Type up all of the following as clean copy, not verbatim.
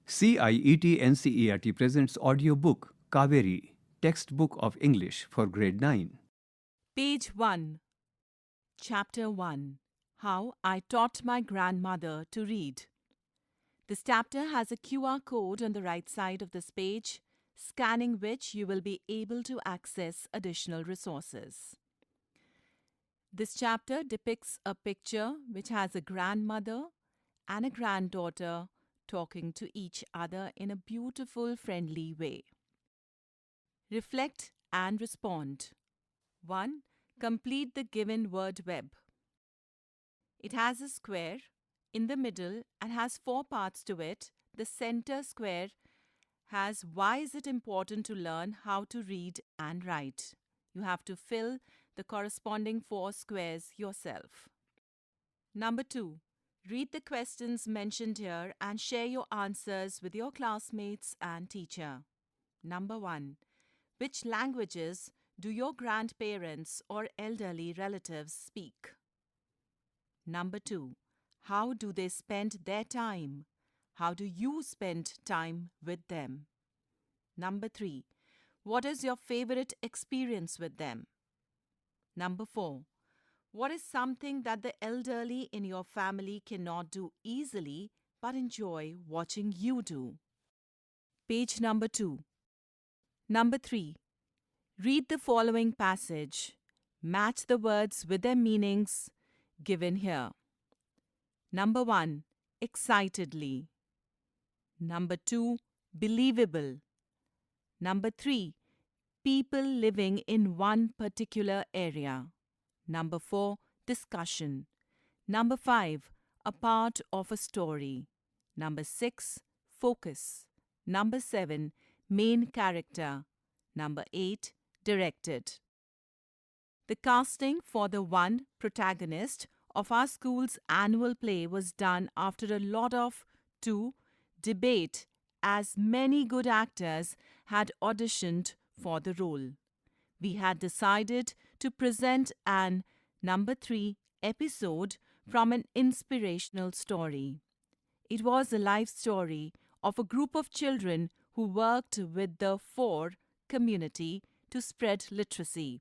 CIET NCERT presents audiobook Kaveri, Textbook of English for Grade 9. Page 1, Chapter 1 How I Taught My Grandmother to Read. This chapter has a QR code on the right side of this page, scanning which you will be able to access additional resources. This chapter depicts a picture which has a grandmother and a granddaughter talking to each other in a beautiful, friendly way. Reflect and respond. 1. Complete the given word web. It has a square in the middle and has 4 parts to it. The center square has why is it important to learn how to read and write. You have to fill the corresponding 4 squares yourself. Number 2. Read the questions mentioned here and share your answers with your classmates and teacher. Number 1. Which languages do your grandparents or elderly relatives speak? Number 2. How do they spend their time? How do you spend time with them? Number 3. What is your favorite experience with them? Number 4. What is something that the elderly in your family cannot do easily but enjoy watching you do? Page number 2. Number 3. Read the following passage. Match the words with their meanings given here. Number 1. Excitedly. Number 2. Believable. Number 3. People living in one particular area. Number 4. Discussion. Number 5. A part of a story. Number 6. Focus. Number 7. Main character. Number 8. Directed. The casting for the one protagonist of our school's annual play was done after a lot of 2. Debate, as many good actors had auditioned for the role. We had decided to present an number 3 episode from an inspirational story. It was a life story of a group of children who worked with the 4 community to spread literacy.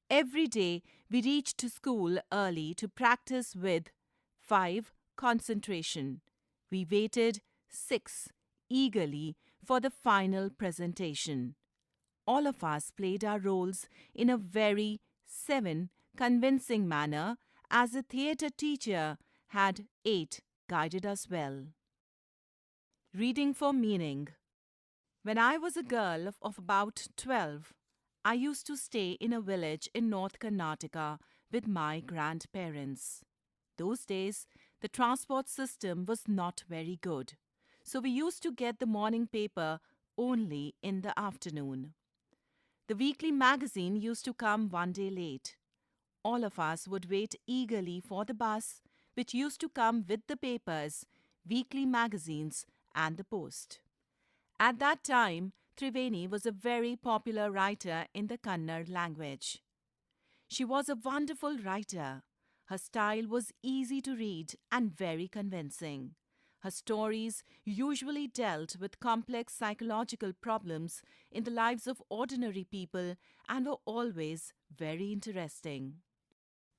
Every day we reached school early to practice with 5. Concentration. We waited 6. Eagerly for the final presentation. All of us played our roles in a very 7. Convincing manner, as the theatre teacher had 8. Guided us well. Reading for meaning. When I was a girl of about 12, I used to stay in a village in North Karnataka with my grandparents. Those days, the transport system was not very good, so we used to get the morning paper only in the afternoon. The weekly magazine used to come one day late. All of us would wait eagerly for the bus, which used to come with the papers, weekly magazines, and the post. At that time, Triveni was a very popular writer in the Kannada language. She was a wonderful writer. Her style was easy to read and very convincing. Her stories usually dealt with complex psychological problems in the lives of ordinary people and were always very interesting.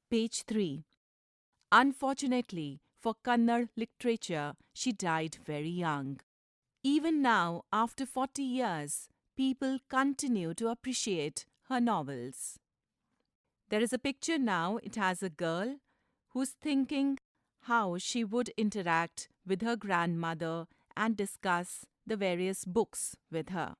Page 3. Unfortunately for Kannada literature, she died very young. Even now, after 40 years, people continue to appreciate her novels. There is a picture now. It has a girl who's thinking how she would interact with her grandmother and discuss the various books with her.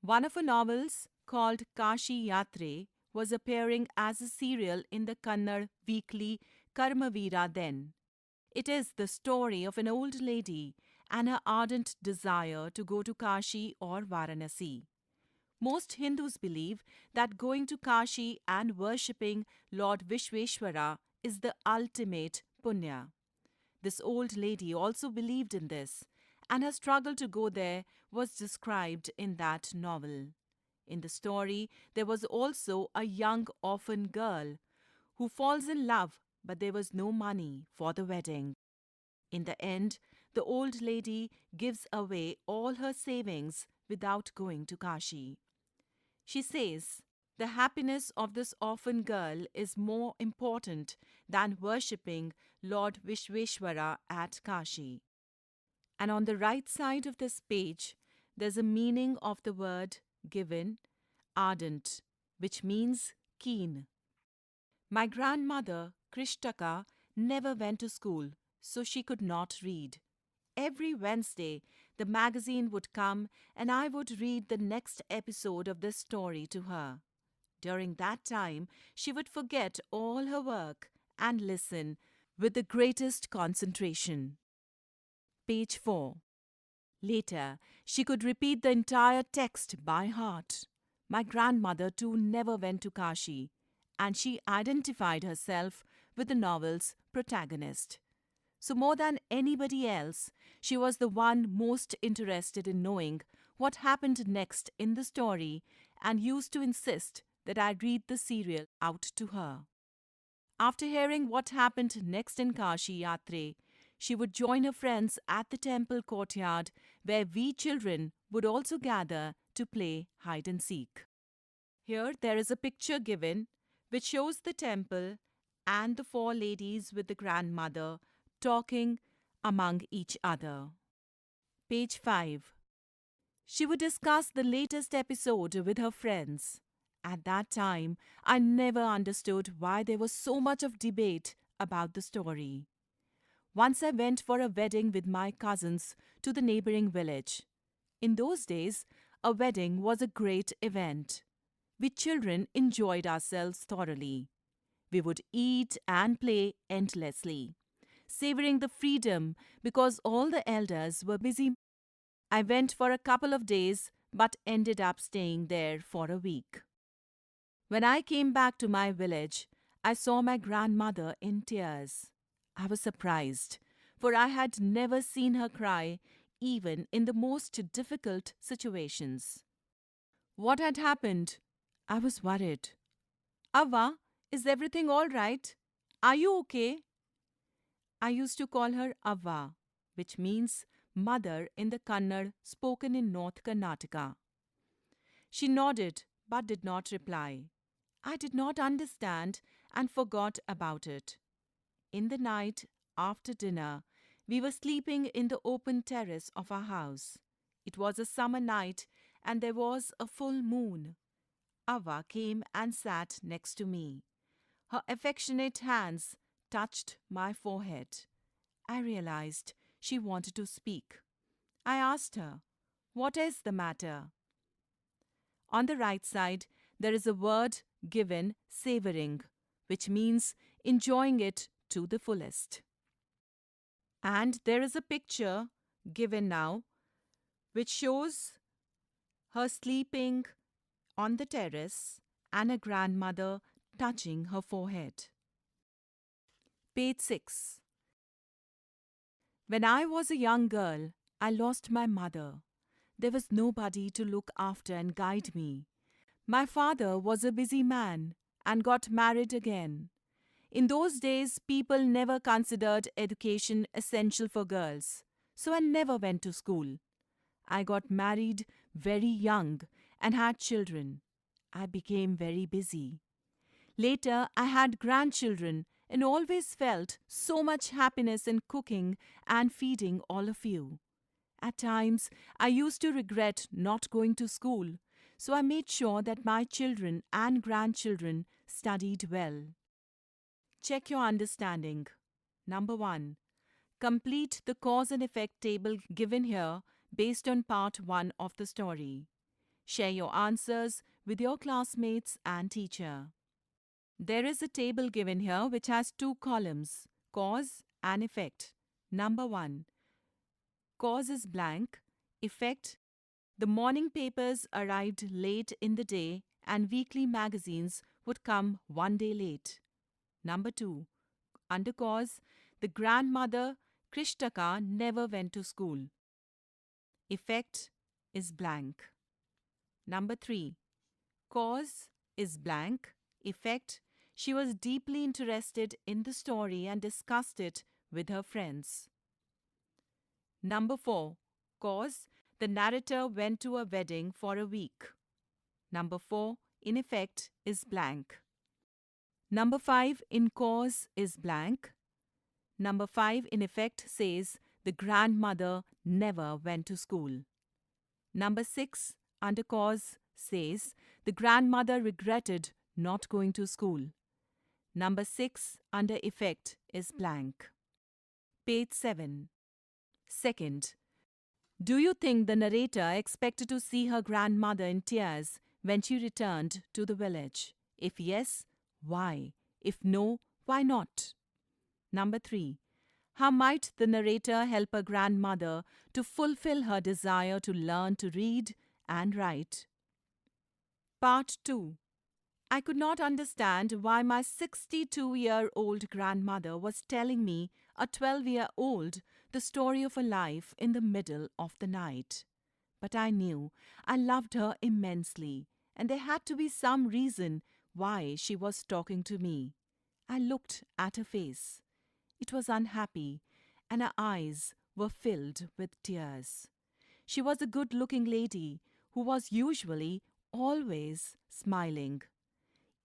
One of her novels, called Kashi Yatre, was appearing as a serial in the Kannada weekly Karmavira then. It is the story of an old lady and her ardent desire to go to Kashi or Varanasi. Most Hindus believe that going to Kashi and worshipping Lord Vishweshwara is the ultimate punya. This old lady also believed in this, and her struggle to go there was described in that novel. In the story, there was also a young orphan girl who falls in love, but there was no money for the wedding. In the end, the old lady gives away all her savings without going to Kashi. She says, the happiness of this orphan girl is more important than worshipping Lord Vishveshwara at Kashi. And on the right side of this page, there's a meaning of the word given, ardent, which means keen. My grandmother, Krishtaka, never went to school, so she could not read. Every Wednesday, the magazine would come and I would read the next episode of this story to her. During that time, she would forget all her work and listen with the greatest concentration. Page 4. Later, she could repeat the entire text by heart. My grandmother too never went to Kashi, and she identified herself with the novel's protagonist. So, more than anybody else, she was the one most interested in knowing what happened next in the story and used to insist that I read the serial out to her. After hearing what happened next in Kashi Yatre, she would join her friends at the temple courtyard where we children would also gather to play hide and seek. Here there is a picture given which shows the temple and the four ladies with the grandmother talking among each other. Page 5. She would discuss the latest episode with her friends. At that time, I never understood why there was so much of debate about the story. Once I went for a wedding with my cousins to the neighboring village. In those days, a wedding was a great event. We children enjoyed ourselves thoroughly. We would eat and play endlessly, savoring the freedom because all the elders were busy. I went for a couple of days but ended up staying there for a week. When I came back to my village, I saw my grandmother in tears. I was surprised, for I had never seen her cry, even in the most difficult situations. What had happened? I was worried. Avva, is everything all right? Are you okay? I used to call her Avva, which means mother in the Kannada spoken in North Karnataka. She nodded but did not reply. I did not understand and forgot about it. In the night, after dinner, we were sleeping in the open terrace of our house. It was a summer night and there was a full moon. Avva came and sat next to me. Her affectionate hands touched my forehead. I realized she wanted to speak. I asked her, "What is the matter?" On the right side, there is a word given, savoring, which means enjoying it to the fullest. And there is a picture given now, which shows her sleeping on the terrace and her grandmother touching her forehead. Page 6. When I was a young girl, I lost my mother. There was nobody to look after and guide me. My father was a busy man and got married again. In those days, people never considered education essential for girls, so I never went to school. I got married very young and had children. I became very busy. Later, I had grandchildren and always felt so much happiness in cooking and feeding all of you. At times, I used to regret not going to school, so I made sure that my children and grandchildren studied well. Check your understanding. Number 1. Complete the cause and effect table given here based on part 1 of the story. Share your answers with your classmates and teacher. There is a table given here which has 2 columns, cause and effect. Number 1. Cause is blank. Effect. The morning papers arrived late in the day and weekly magazines would come one day late. Number 2. Under cause, the grandmother Krishtaka never went to school. Effect is blank. Number 3. Cause is blank. Effect, she was deeply interested in the story and discussed it with her friends. Number 4. Cause the narrator went to a wedding for a week. Number 4, in effect, is blank. Number 5, in cause, is blank. Number 5, in effect, says the grandmother never went to school. Number 6, under cause, says the grandmother regretted not going to school. Number 6, under effect, is blank. Page 7. Second, do you think the narrator expected to see her grandmother in tears when she returned to the village? If yes, why? If no, why not? Number 3. How might the narrator help her grandmother to fulfill her desire to learn to read and write? Part 2. I could not understand why my 62-year-old grandmother was telling me, a 12-year-old, the story of her life in the middle of the night. But I knew I loved her immensely, and there had to be some reason why she was talking to me. I looked at her face. It was unhappy, and her eyes were filled with tears. She was a good-looking lady who was usually always smiling.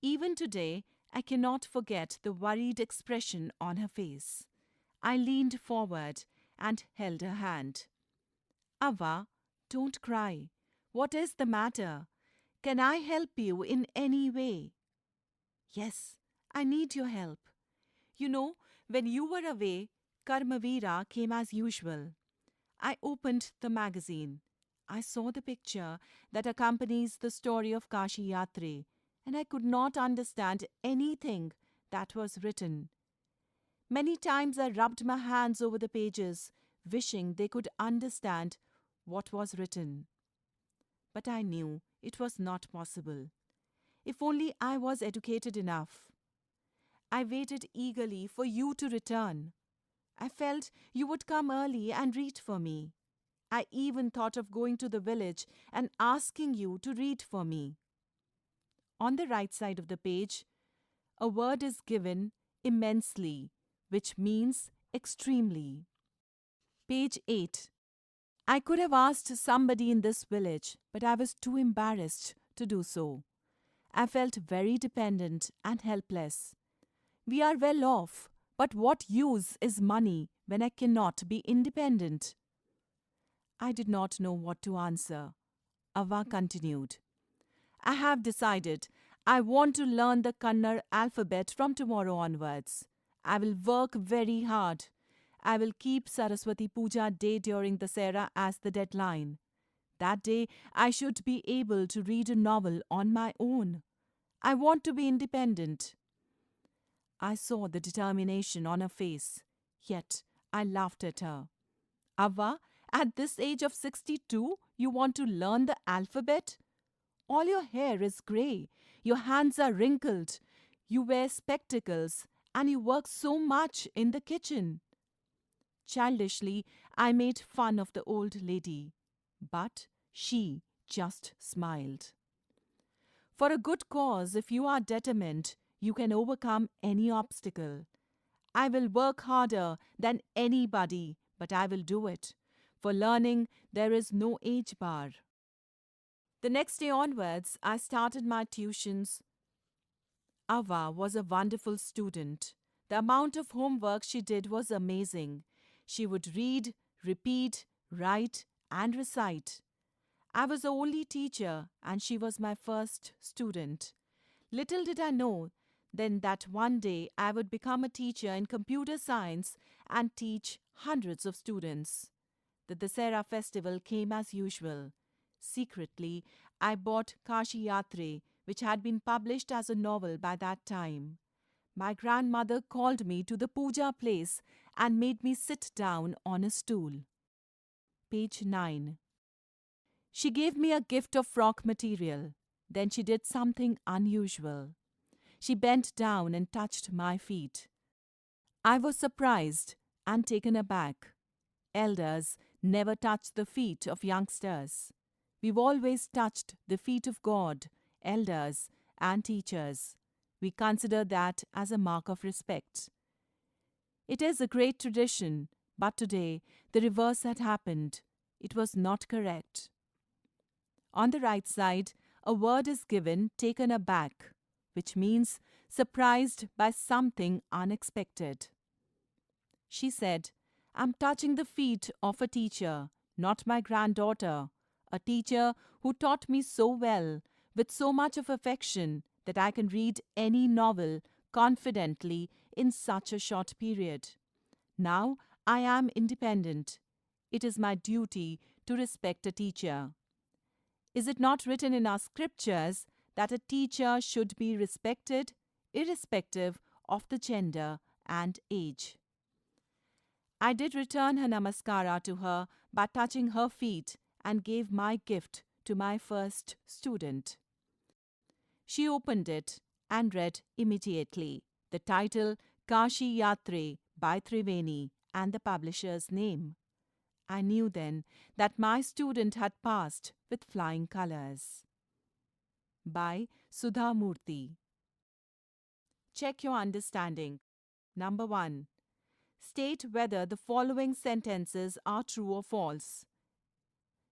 Even today, I cannot forget the worried expression on her face. I leaned forward and held her hand. Ava, don't cry. What is the matter? Can I help you in any way? Yes, I need your help. You know, when you were away, Karmavira came as usual. I opened the magazine. I saw the picture that accompanies the story of Kashi Yatre, and I could not understand anything that was written. Many times I rubbed my hands over the pages, wishing they could understand what was written. But I knew it was not possible. If only I was educated enough. I waited eagerly for you to return. I felt you would come early and read for me. I even thought of going to the village and asking you to read for me. On the right side of the page, a word is given, immensely, which means extremely. Page 8. I could have asked somebody in this village, but I was too embarrassed to do so. I felt very dependent and helpless. We are well off, but what use is money when I cannot be independent? I did not know what to answer. Ava continued. I have decided I want to learn the Kannada alphabet from tomorrow onwards. I will work very hard. I will keep Saraswati Puja day during the Dasera as the deadline. That day I should be able to read a novel on my own. I want to be independent. I saw the determination on her face, yet I laughed at her. Ava, at this age of 62, you want to learn the alphabet? All your hair is grey, your hands are wrinkled, you wear spectacles, and you work so much in the kitchen. Childishly, I made fun of the old lady, but she just smiled. For a good cause, if you are determined, you can overcome any obstacle. I will work harder than anybody, but I will do it. For learning, there is no age bar. The next day onwards, I started my tuitions. Ava was a wonderful student. The amount of homework she did was amazing. She would read, repeat, write, and recite. I was the only teacher, and she was my first student. Little did I know then that one day I would become a teacher in computer science and teach hundreds of students. The Dasera festival came as usual. Secretly, I bought Kashi Yatre, which had been published as a novel by that time. My grandmother called me to the puja place and made me sit down on a stool. Page 9. She gave me a gift of frock material. Then she did something unusual. She bent down and touched my feet. I was surprised and taken aback. Elders never touch the feet of youngsters. We've always touched the feet of God, elders, and teachers. We consider that as a mark of respect. It is a great tradition, But today, the reverse had happened. It was not correct. On the right side, a word is given taken aback, which means surprised by something unexpected. She said, I'm touching the feet of a teacher, not my granddaughter, a teacher who taught me so well, with so much of affection, that I can read any novel confidently in such a short period. Now I am independent. It is my duty to respect a teacher. Is it not written in our scriptures that a teacher should be respected, irrespective of the gender and age? I did return her namaskara to her by touching her feet and gave my gift to my first student. She opened it and read immediately the title Kashi Yatre by Triveni and the publisher's name. I knew then that my student had passed with flying colours. By Sudha Murthy. Check your understanding. Number 1. State whether the following sentences are true or false.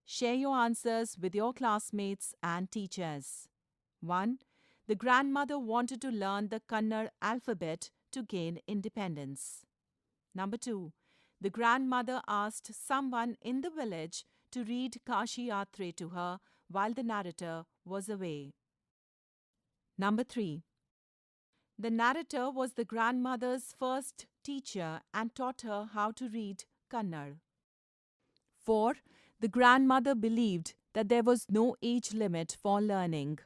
Share your answers with your classmates and teachers. 1. The grandmother wanted to learn the Kannada alphabet to gain independence. Number 2. The grandmother asked someone in the village to read Kashi Yatre to her while the narrator was away. Number 3. The narrator was the grandmother's first teacher and taught her how to read Kannada. 4. The grandmother believed that there was no age limit for learning.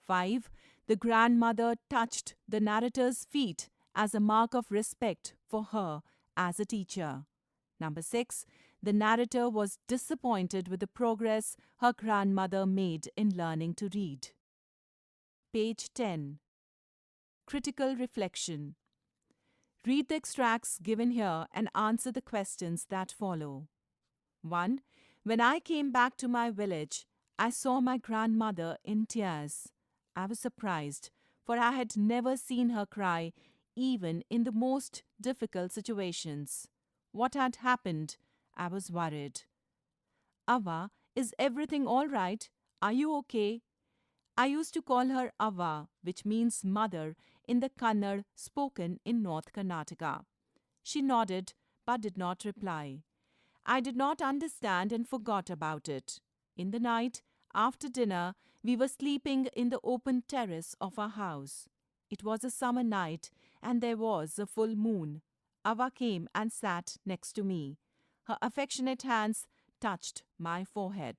5. The grandmother touched the narrator's feet as a mark of respect for her as a teacher. Number 6. The narrator was disappointed with the progress her grandmother made in learning to read. Page 10. Critical reflection. Read the extracts given here and answer the questions that follow. 1. When I came back to my village, I saw my grandmother in tears. I was surprised, for I had never seen her cry, even in the most difficult situations. What had happened? I was worried. Ava, is everything all right? Are you okay? I used to call her Ava, which means mother, in the Kannada spoken in North Karnataka. She nodded but did not reply. I did not understand and forgot about it. In the night, after dinner, we were sleeping in the open terrace of our house. It was a summer night and there was a full moon. Ava came and sat next to me. Her affectionate hands touched my forehead.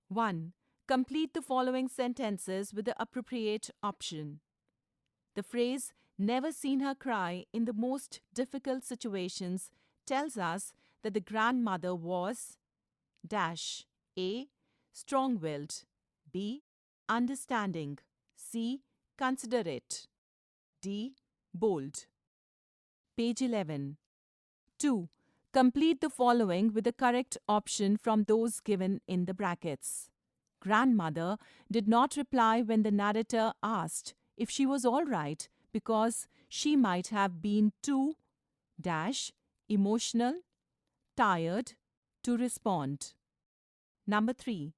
1. Complete the following sentences with the appropriate option. The phrase, never seen her cry in the most difficult situations, tells us that the grandmother was dash. A. Strong-willed. B. Understanding. C. Considerate. D. Bold. Page 11. 2. Complete the following with the correct option from those given in the brackets. Grandmother did not reply when the narrator asked if she was all right because she might have been too dash emotional, tired to respond. Number 3.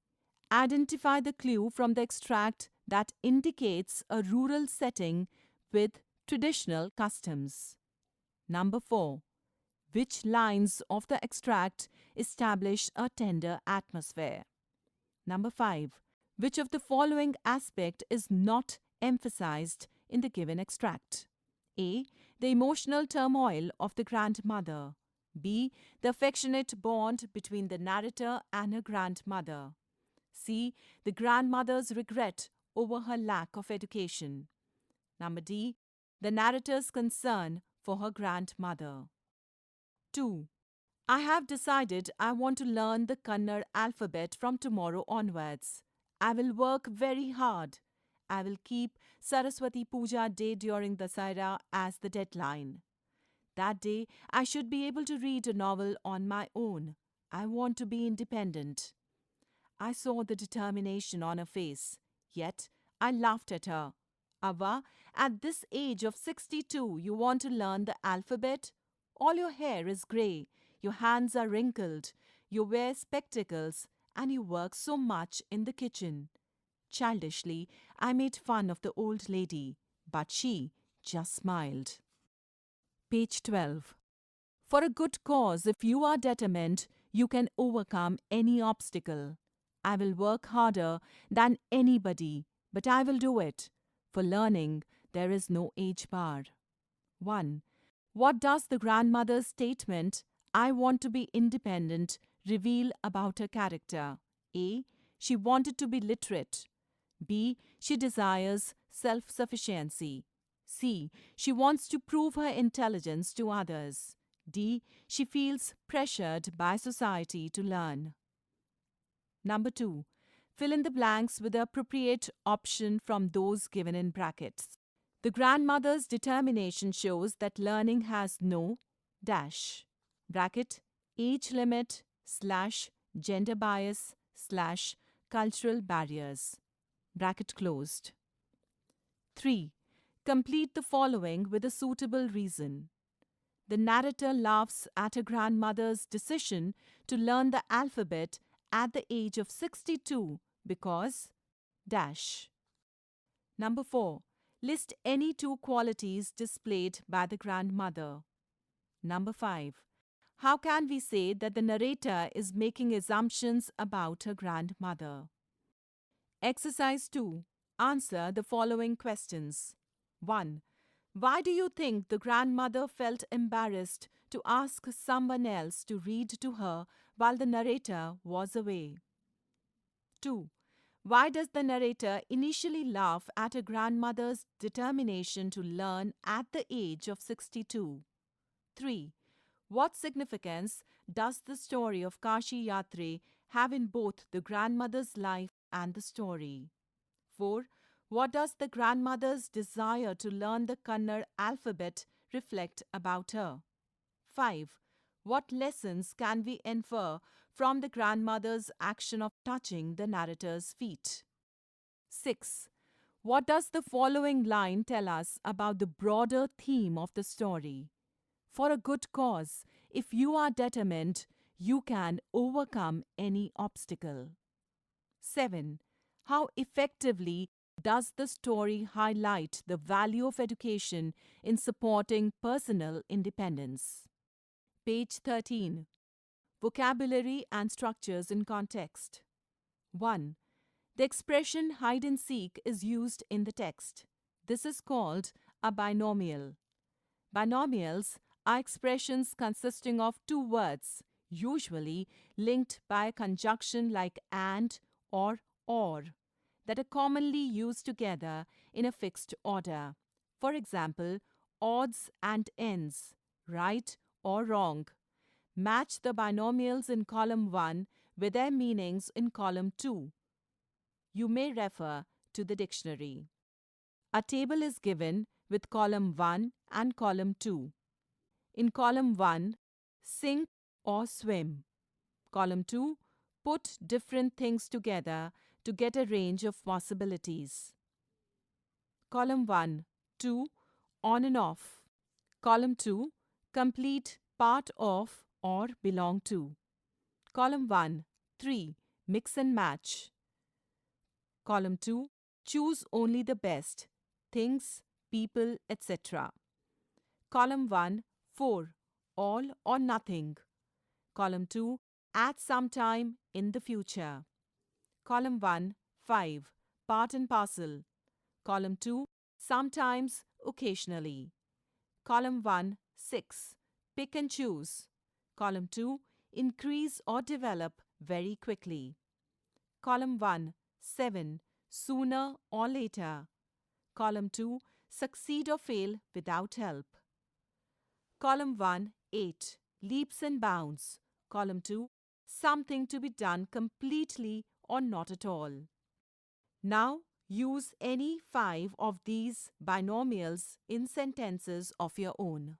Identify the clue from the extract that indicates a rural setting with traditional customs. Number 4. Which lines of the extract establish a tender atmosphere? Number 5. Which of the following aspect is not emphasized in the given extract? A. The emotional turmoil of the grandmother. B. The affectionate bond between the narrator and her grandmother. C. The grandmother's regret over her lack of education. Number D. The narrator's concern for her grandmother. 2. I have decided I want to learn the Kannada alphabet from tomorrow onwards. I will work very hard. I will keep Saraswati Puja day during Dasara as the deadline. That day, I should be able to read a novel on my own. I want to be independent. I saw the determination on her face, yet I laughed at her. Ava, at this age of 62, you want to learn the alphabet? All your hair is grey, your hands are wrinkled, you wear spectacles, and you work so much in the kitchen. Childishly, I made fun of the old lady, but she just smiled. Page 12. For a good cause, if you are determined, you can overcome any obstacle. I will work harder than anybody, but I will do it. For learning, there is no age bar. 1. What does the grandmother's statement, I want to be independent, reveal about her character? A. She wanted to be literate. B. She desires self sufficiency. C. She wants to prove her intelligence to others. D. She feels pressured by society to learn. Number 2. Fill in the blanks with the appropriate option from those given in brackets. The grandmother's determination shows that learning has no dash bracket age limit slash gender bias slash cultural barriers bracket closed. 3. Complete the following with a suitable reason. The narrator laughs at her grandmother's decision to learn the alphabet at the age of 62 because dash. Number 4. List any two qualities displayed by the grandmother. Number 5. How can we say that the narrator is making assumptions about her grandmother? Exercise 2. Answer the following questions. 1. Why do you think the grandmother felt embarrassed to ask someone else to read to her while the narrator was away? 2. Why does the narrator initially laugh at her grandmother's determination to learn at the age of 62? 3. What significance does the story of Kashi Yatre have in both the grandmother's life and the story? 4. What does the grandmother's desire to learn the Kannada alphabet reflect about her? 5. What lessons can we infer from the grandmother's action of touching the narrator's feet? 6. What does the following line tell us about the broader theme of the story? For a good cause, if you are determined, you can overcome any obstacle. 7. How effectively does the story highlight the value of education in supporting personal independence? Page 13. Vocabulary and structures in context. 1. The expression hide and seek is used in the text. This is called a binomial. Binomials are expressions consisting of two words, usually linked by a conjunction like and or, that are commonly used together in a fixed order. For example, odds and ends, right or wrong. Match the binomials in column 1 with their meanings in column 2. You may refer to the dictionary. A table is given with column 1 and column 2. In column 1, sink or swim. Column 2, put different things together to get a range of possibilities. Column 1, 2, on and off. Column 2, complete part of or belong to. Column 1, 3, mix and match. Column 2, choose only the best, things, people, etc. Column 1, 4, all or nothing. Column 2, at some time in the future. Column 1, 5, part and parcel. Column 2, sometimes, occasionally. Column 1, 6, pick and choose. Column 2, increase or develop very quickly. Column 1, 7, sooner or later. Column 2, succeed or fail without help. Column 1, 8, leaps and bounds. Column 2, something to be done completely or not at all. Now, use any 5 of these binomials in sentences of your own.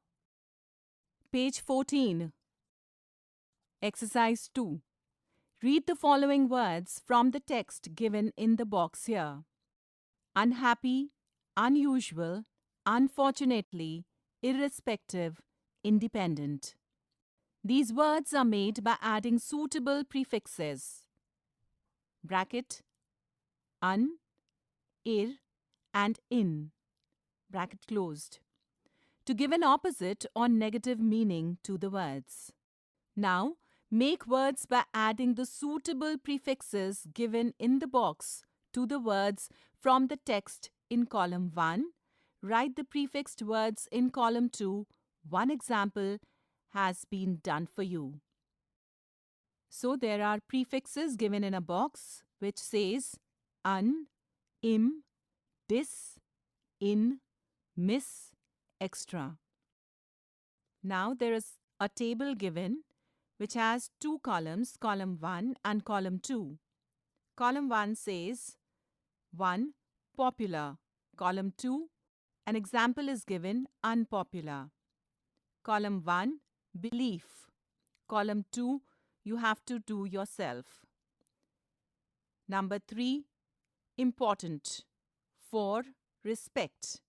Page 14. Exercise 2. Read the following words from the text given in the box here. Unhappy, unusual, unfortunately, irrespective, independent. These words are made by adding suitable prefixes bracket, un, ir, and in, bracket closed, to give an opposite or negative meaning to the words. Now, make words by adding the suitable prefixes given in the box to the words from the text in column 1. Write the prefixed words in column 2. One example has been done for you. So there are prefixes given in a box which says un, im, dis, in, miss, extra. Now there is a table given which has two columns, column 1 and column 2. Column 1 says 1. Popular. Column 2, an example is given, unpopular. Column 1, belief. Column 2, you have to do yourself. Number 3, important. 4, respect.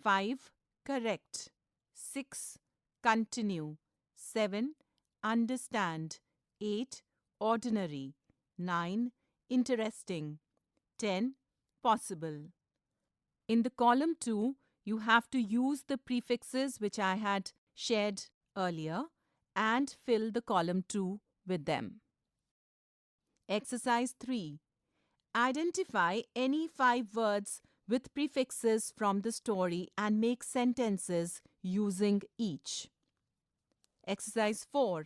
5, correct. 6, continue. 7, understand. 8, ordinary. 9, interesting. 10, possible. In the column 2, you have to use the prefixes which I had shared earlier and fill the column 2 with them. Exercise 3. Identify any 5 words with prefixes from the story and make sentences using each. Exercise 4.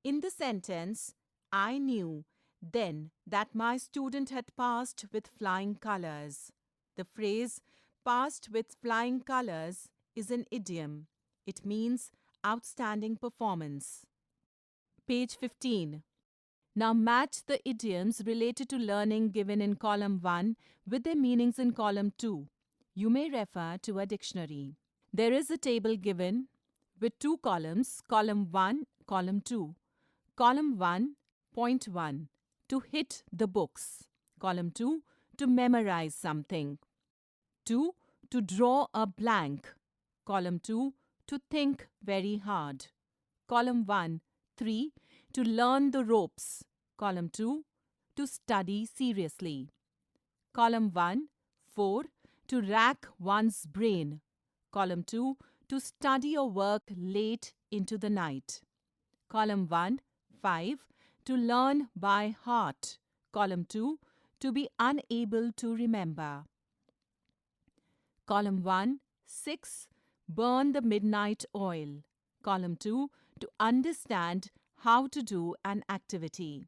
In the sentence, I knew then that my student had passed with flying colors. The phrase passed with flying colors is an idiom. It means outstanding performance. Page 15. Now match the idioms related to learning given in column 1 with their meanings in column 2. You may refer to a dictionary. There is a table given with 2 columns, column 1, column 2. Column 1, point 1, to hit the books. Column 2, to memorize something. 2, to draw a blank. Column 2, to think very hard. Column 1, 3, to learn the ropes. Column 2, to study seriously. Column 1, 4, to rack one's brain. Column 2, to study or work late into the night. Column 1, 5, to learn by heart. Column 2, to be unable to remember. Column 1, 6, burn the midnight oil. Column 2, to understand how to do an activity.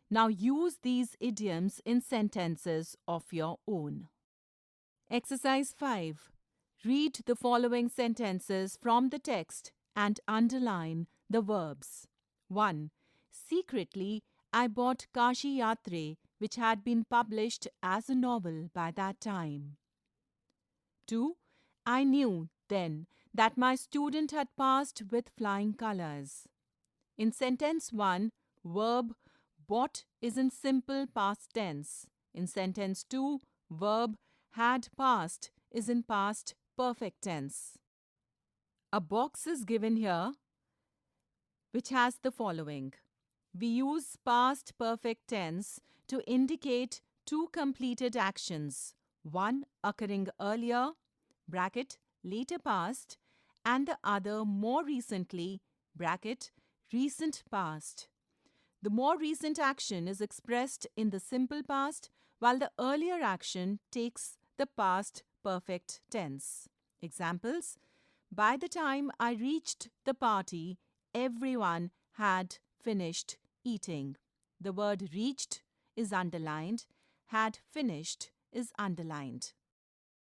Now use these idioms in sentences of your own. Exercise 5. Read the following sentences from the text and underline the verbs. 1. Secretly, I bought Kashi Yatre, which had been published as a novel by that time. 2. I knew then that my student had passed with flying colors. In sentence 1, verb bought is in simple past tense. In sentence 2, verb had passed is in past perfect tense. A box is given here which has the following. We use past perfect tense to indicate 2 completed actions, one occurring earlier, bracket, later past, and the other more recently, bracket, recent past. The more recent action is expressed in the simple past, while the earlier action takes the past perfect tense. Examples: by the time I reached the party, everyone had finished eating. The word reached is underlined, had finished is underlined.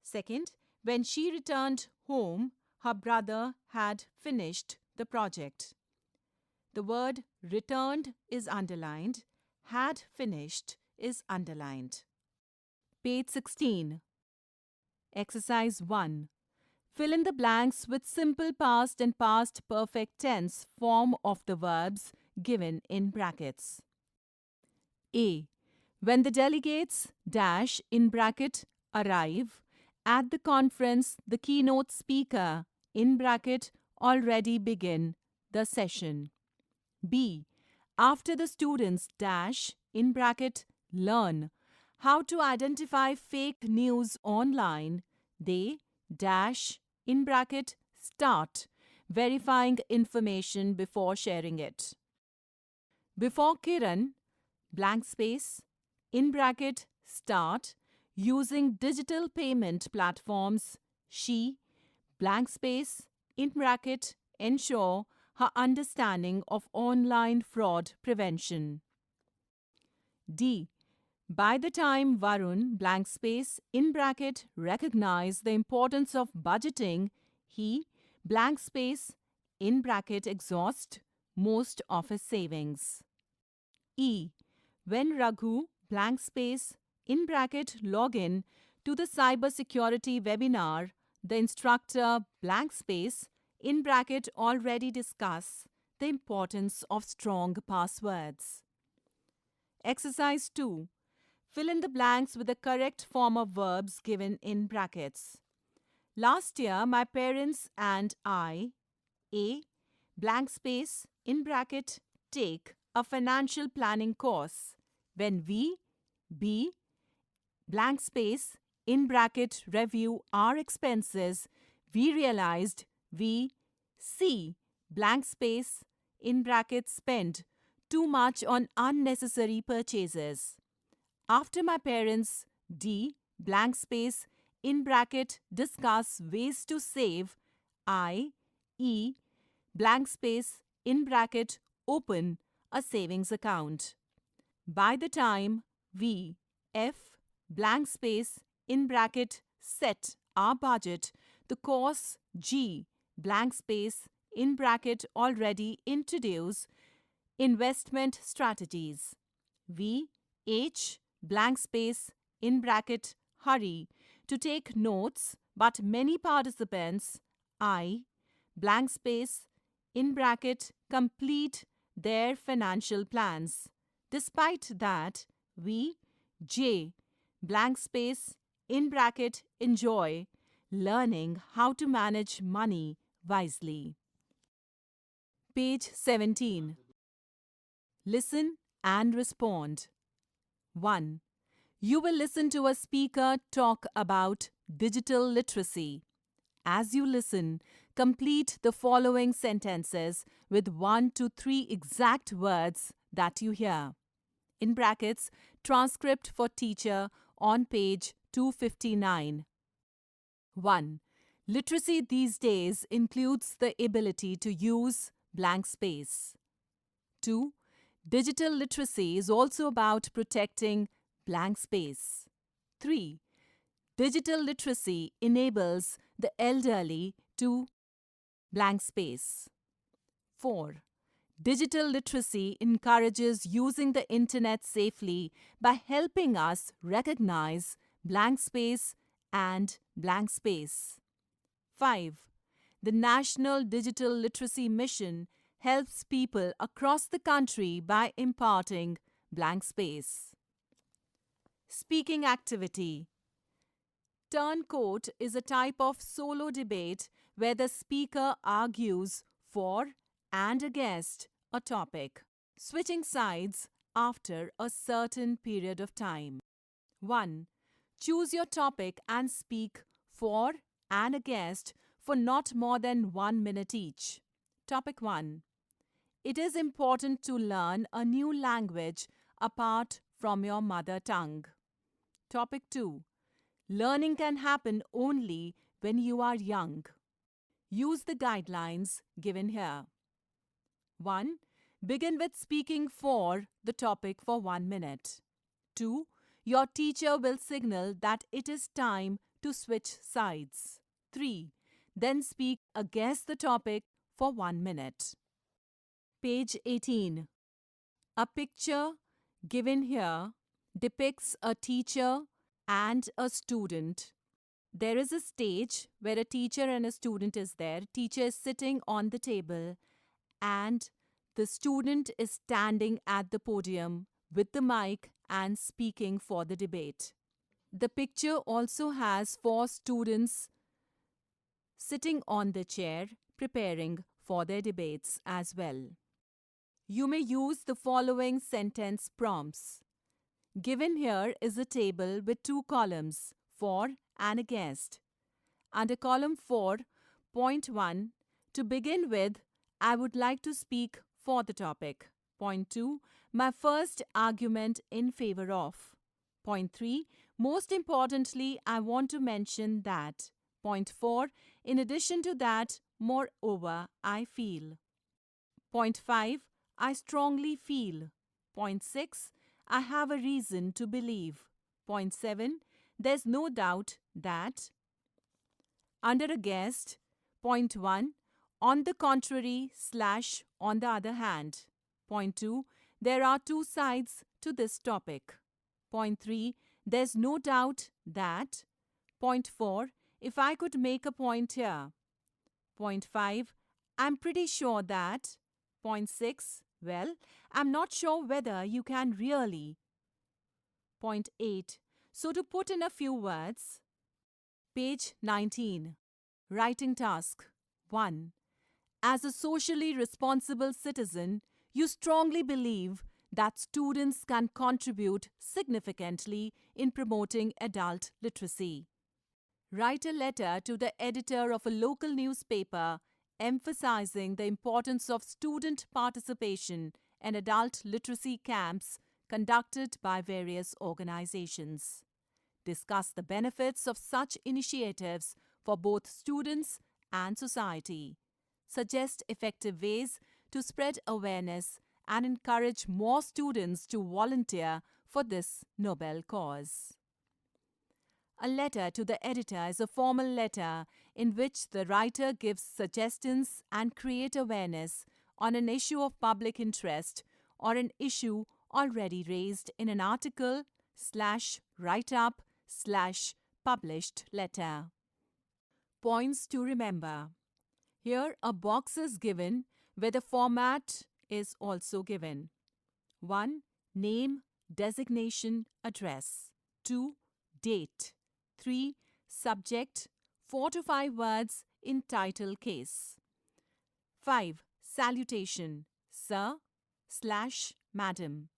Second, when she returned home, her brother had finished the project. The word returned is underlined, had finished is underlined. Page 16. Exercise 1. Fill in the blanks with simple past and past perfect tense form of the verbs given in brackets. A. When the delegates dash in bracket arrive at the conference, the keynote speaker in bracket already begin the session. B. After the students dash in bracket learn how to identify fake news online, they dash in bracket start verifying information before sharing it. Before Kiran, blank space, in bracket start using digital payment platforms, she, blank space, in bracket ensure her understanding of online fraud prevention. D. By the time Varun, blank space, in bracket recognized the importance of budgeting, he, blank space, in bracket exhaust most of his savings. E. When Raghu, blank space, in bracket login to the cybersecurity webinar, the instructor, blank space, in bracket already discuss the importance of strong passwords. Exercise 2. Fill in the blanks with the correct form of verbs given in brackets. Last year, my parents and I, A, blank space, in bracket, take a financial planning course. When we, B, blank space, in bracket, review our expenses, we realized we, C, blank space, in bracket, spend too much on unnecessary purchases. After my parents, D, blank space, in bracket, discuss ways to save, I, E, blank space, in bracket, open a savings account. By the time we, F, blank space, in bracket, set our budget, the course G, blank space, in bracket, already introduce investment strategies. We, H, blank space, in bracket, hurry to take notes, but many participants, I, blank space, in bracket, complete their financial plans. Despite that, we, J, blank space, in bracket, enjoy learning how to manage money wisely. Page 17. Listen and respond. 1. You will listen to a speaker talk about digital literacy. As you listen, complete the following sentences with 1 to 3 exact words that you hear. In brackets, transcript for teacher on page 259. 1. Literacy these days includes the ability to use blank space. 2. Digital literacy is also about protecting blank space. 3. Digital literacy enables the elderly to blank space. 4. Digital literacy encourages using the internet safely by helping us recognize blank space and blank space. 5. The National Digital Literacy Mission helps people across the country by imparting blank space. Speaking activity. Turncoat is a type of solo debate where the speaker argues for and against a topic, switching sides after a certain period of time. 1. Choose your topic and speak for and against for not more than 1 minute each. Topic 1. It is important to learn a new language apart from your mother tongue. Topic 2. Learning can happen only when you are young. Use the guidelines given here. 1. Begin with speaking for the topic for 1 minute. 2. Your teacher will signal that it is time to switch sides. 3. Then speak against the topic for 1 minute. Page 18. A picture given here depicts a teacher and a student. There is a stage where a teacher and a student is there. Teacher is sitting on the table and the student is standing at the podium with the mic and speaking for the debate. The picture also has 4 students sitting on the chair. preparing for their debates as well. You may use the following sentence prompts. Given here is a table with 2 columns, for and against. Under column 4, point 1, to begin with, I would like to speak for the topic. Point 2, my first argument in favor of. Point 3, most importantly, I want to mention that. Point 4, in addition to that, moreover, I feel. Point 5, I strongly feel. Point 6, I have a reason to believe. Point 7, there's no doubt that. Under against, point 1, on the contrary / on the other hand. Point 2, there are 2 sides to this topic. Point 3, there's no doubt that. Point 4, if I could make a point here. Point 5, I'm pretty sure that. Point 6, well, I'm not sure whether you can really. Point 8, so to put in a few words. Page 19. Writing task 1. As a socially responsible citizen, you strongly believe that students can contribute significantly in promoting adult literacy. Write a letter to the editor of a local newspaper emphasizing the importance of student participation in adult literacy camps conducted by various organizations. Discuss the benefits of such initiatives for both students and society. Suggest effective ways to spread awareness and encourage more students to volunteer for this noble cause. A letter to the editor is a formal letter in which the writer gives suggestions and create awareness on an issue of public interest or an issue already raised in an article / write-up / published letter. Points to remember. Here a box is given where the format is also given. 1. Name, designation, address. 2. Date. 3. Subject, 4 to 5 words in title case. 5. Salutation, Sir / Madam.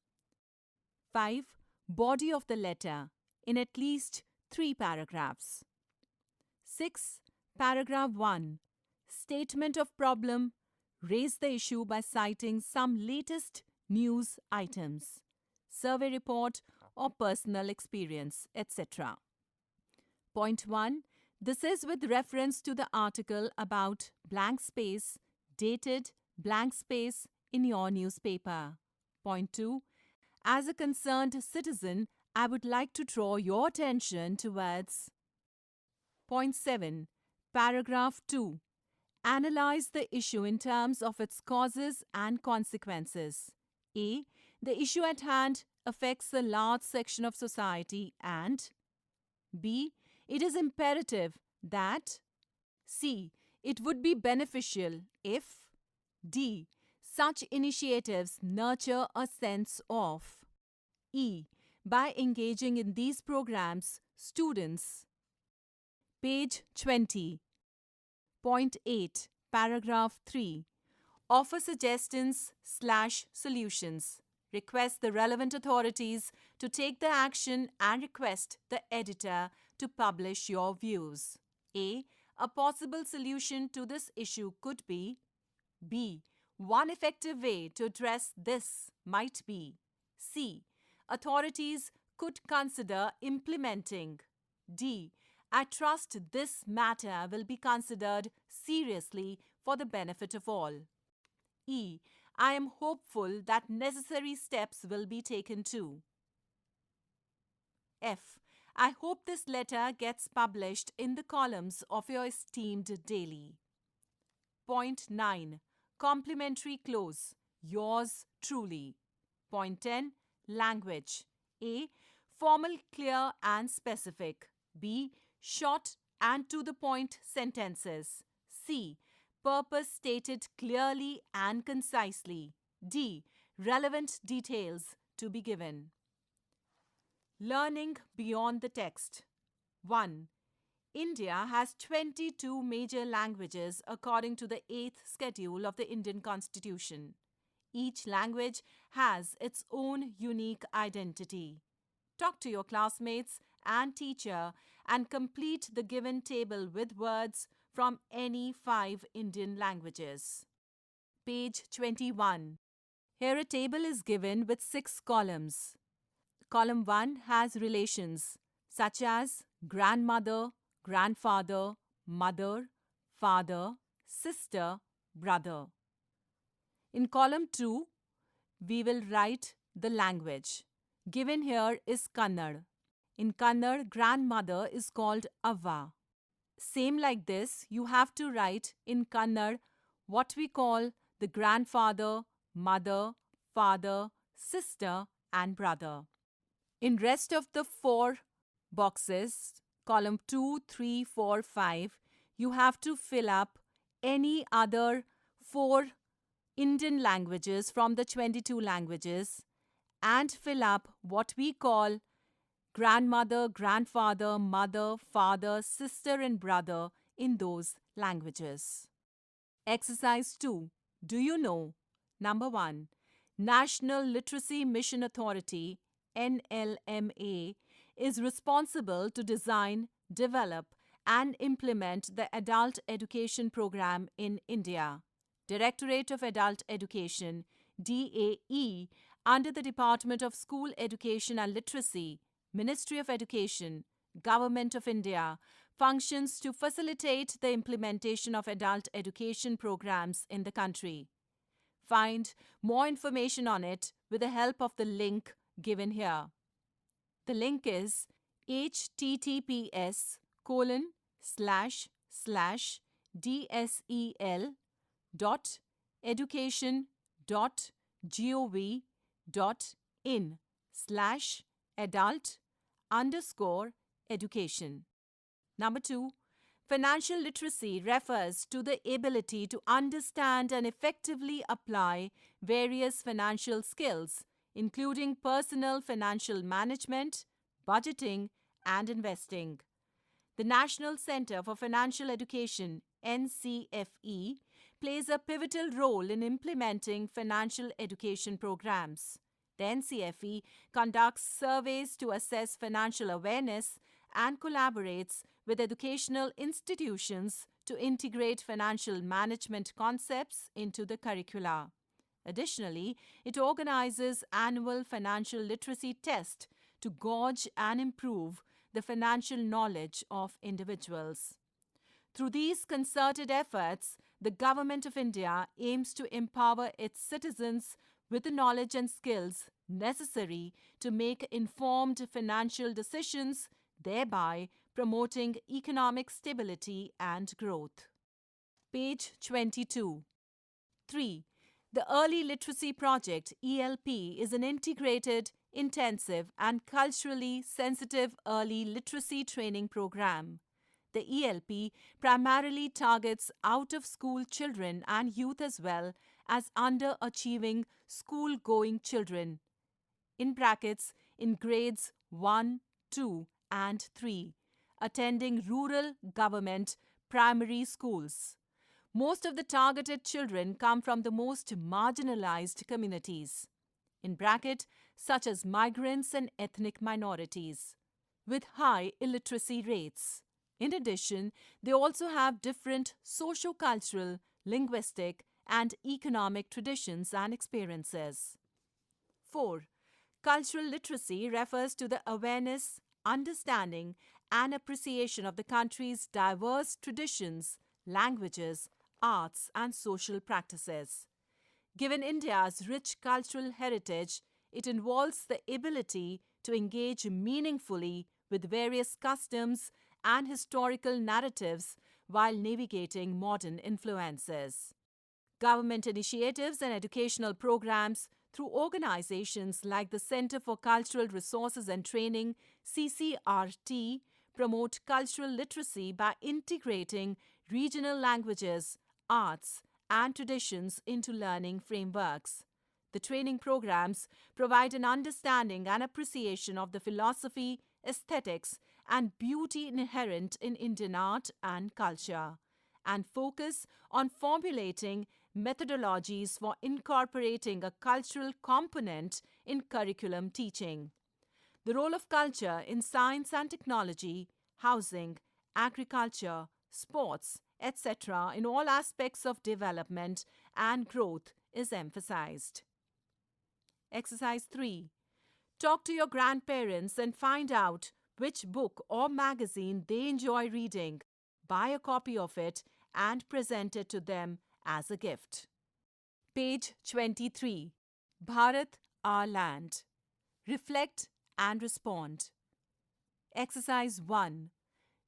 5. Body of the letter, in at least 3 paragraphs. 6. Paragraph 1. Statement of problem. Raise the issue by citing some latest news items, survey report or personal experience, etc. Point 1. This is with reference to the article about blank space, dated blank space in your newspaper. Point 2. As a concerned citizen, I would like to draw your attention towards. Point 7. Paragraph 2. Analyze the issue in terms of its causes and consequences. A. The issue at hand affects a large section of society and B. It is imperative that C. It would be beneficial if D. Such initiatives nurture a sense of E. By engaging in these programs, students. Page 20. Point 8, paragraph 3. Offer suggestions / solutions. Request the relevant authorities to take the action and request the editor to publish your views. A. A possible solution to this issue could be B. One effective way to address this might be C. Authorities could consider implementing. D. I trust this matter will be considered seriously for the benefit of all. E. I am hopeful that necessary steps will be taken too. F. I hope this letter gets published in the columns of your esteemed daily. Point 9. Complimentary clause. Yours truly. Point 10. Language. A. Formal, clear and specific. B. Short and to the point sentences. C. Purpose stated clearly and concisely. D. Relevant details to be given. Learning beyond the text. 1. India has 22 major languages according to the 8th schedule of the Indian Constitution. Each language has its own unique identity. Talk to your classmates and teacher and complete the given table with words from any 5 Indian languages. Page 21. Here a table is given with 6 columns. Column 1 has relations such as grandmother, grandfather, mother, father, sister, brother. In column 2, we will write the language. Given here is Kannada. In Kannada, grandmother is called Avva. Same like this, you have to write in Kannada what we call the grandfather, mother, father, sister and brother. In rest of the 4 boxes, column 2, 3, 4, 5, you have to fill up any other 4 Indian languages from the 22 languages and fill up what we call grandmother, grandfather, mother, father, sister and brother in those languages. Exercise 2. Do you know? Number 1. National Literacy Mission Authority NLMA is responsible to design, develop and implement the adult education program in India. Directorate of Adult Education DAE under the Department of School Education and Literacy, Ministry of Education, Government of India functions to facilitate the implementation of adult education programs in the country. Find more information on it with the help of the link given here. The link is https://dsel.education.gov.in/adult_education. Number 2. Financial literacy refers to the ability to understand and effectively apply various financial skills, including personal financial management, budgeting, and investing. The National Centre for Financial Education NCFE plays a pivotal role in implementing financial education programs. The NCFE conducts surveys to assess financial awareness and collaborates with educational institutions to integrate financial management concepts into the curricula. Additionally, it organizes annual financial literacy tests to gauge and improve the financial knowledge of individuals. Through these concerted efforts, the Government of India aims to empower its citizens with the knowledge and skills necessary to make informed financial decisions, thereby promoting economic stability and growth. Page 22. 3. The Early Literacy Project ELP is an integrated, intensive and culturally sensitive early literacy training program. The ELP primarily targets out-of-school children and youth as well as underachieving school-going children, in brackets in grades 1, 2 and 3, attending rural government primary schools. Most of the targeted children come from the most marginalized communities, in bracket such as migrants and ethnic minorities, with high illiteracy rates. In addition, they also have different socio-cultural, linguistic, and economic traditions and experiences. 4. Cultural literacy refers to the awareness, understanding, and appreciation of the country's diverse traditions, languages, arts, and social practices. Given India's rich cultural heritage, it involves the ability to engage meaningfully with various customs and historical narratives while navigating modern influences. Government initiatives and educational programs through organizations like the Center for Cultural Resources and Training, CCRT, promote cultural literacy by integrating regional languages, arts, and traditions into learning frameworks. The training programs provide an understanding and appreciation of the philosophy, aesthetics, and beauty inherent in Indian art and culture, and focus on formulating methodologies for incorporating a cultural component in curriculum teaching. The role of culture in science and technology, housing, agriculture, sports, etc., in all aspects of development and growth is emphasized. Exercise 3. Talk to your grandparents and find out which book or magazine they enjoy reading. Buy a copy of it and present it to them as a gift. Page 23. Bharat, our land. Reflect and respond. Exercise 1.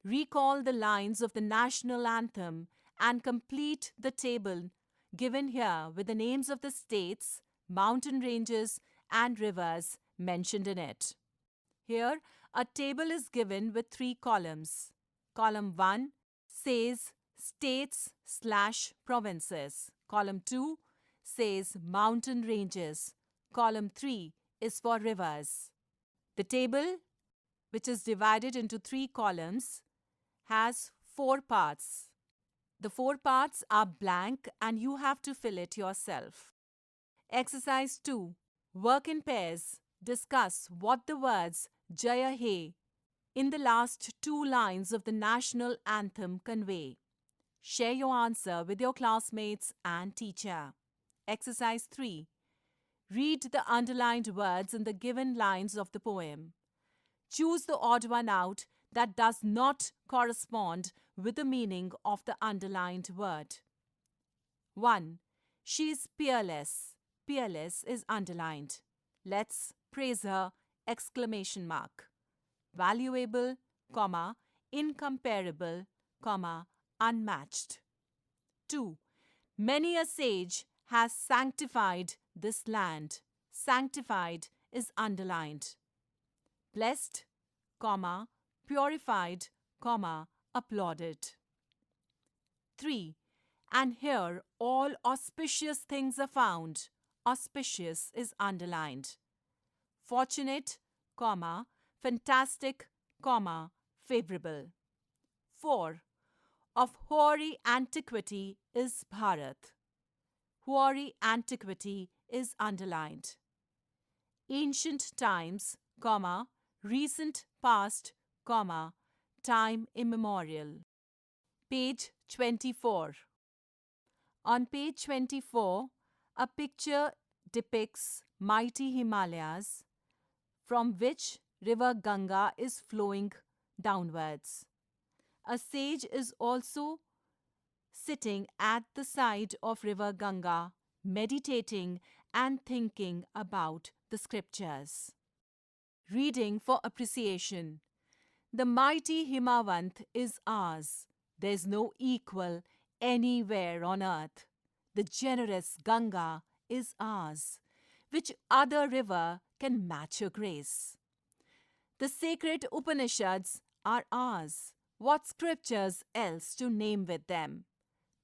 Recall the lines of the national anthem and complete the table given here with the names of the states, mountain ranges, and rivers mentioned in it. Here, a table is given with 3 columns. Column 1 says states/provinces. Column 2 says mountain ranges. Column 3 is for rivers. The table, which is divided into 3 columns, has 4 parts. The 4 parts are blank and you have to fill it yourself. Exercise 2. Work in pairs. Discuss what the words Jaya He in the last 2 lines of the national anthem convey. Share your answer with your classmates and teacher. Exercise 3. Read the underlined words in the given lines of the poem. Choose the odd one out that does not correspond with the meaning of the underlined word. 1. She is peerless. Peerless is underlined. Let's praise her! Exclamation mark. Valuable, comma, incomparable, comma, unmatched. 2. Many a sage has sanctified this land. Sanctified is underlined. Blessed, comma, purified, comma, applauded. 3. And here all auspicious things are found. Auspicious is underlined. Fortunate, comma, fantastic, comma, favorable. 4. Of hoary antiquity is Bharat. Hoary antiquity is underlined. Ancient times, comma, recent past, comma, time immemorial. Page 24. On page 24, a picture depicts mighty Himalayas, from which river Ganga is flowing downwards. A sage is also sitting at the side of river Ganga, meditating and thinking about the scriptures. Reading for appreciation. The mighty Himavant is ours. There's no equal anywhere on earth. The generous Ganga is ours. Which other river can match her grace? The sacred Upanishads are ours. What scriptures else to name with them?